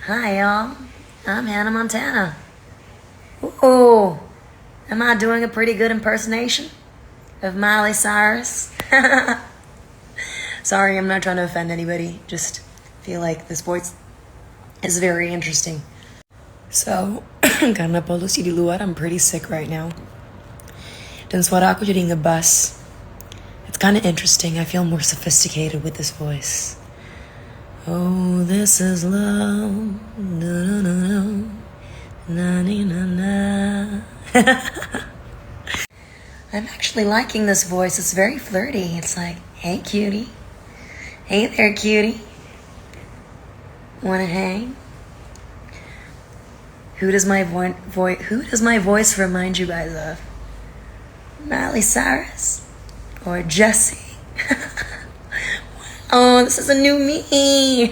Hi, y'all. I'm Hannah Montana. Ooh, am I doing a pretty good impersonation of Miley Cyrus? Sorry, I'm not trying to offend anybody. Just feel like this voice is very interesting. So, karena polusi di luar, I'm pretty sick right now. Dan suara aku jadi ngebas. It's kind of interesting. I feel more sophisticated with this voice. Oh, this is love. No, no, no, no. Na, na, na. I'm actually liking this voice. It's very flirty. It's like, hey, cutie. Hey there, cutie. Wanna hang? Who does my voice remind you guys of? Miley Cyrus or Jessie? Oh, this is a new me.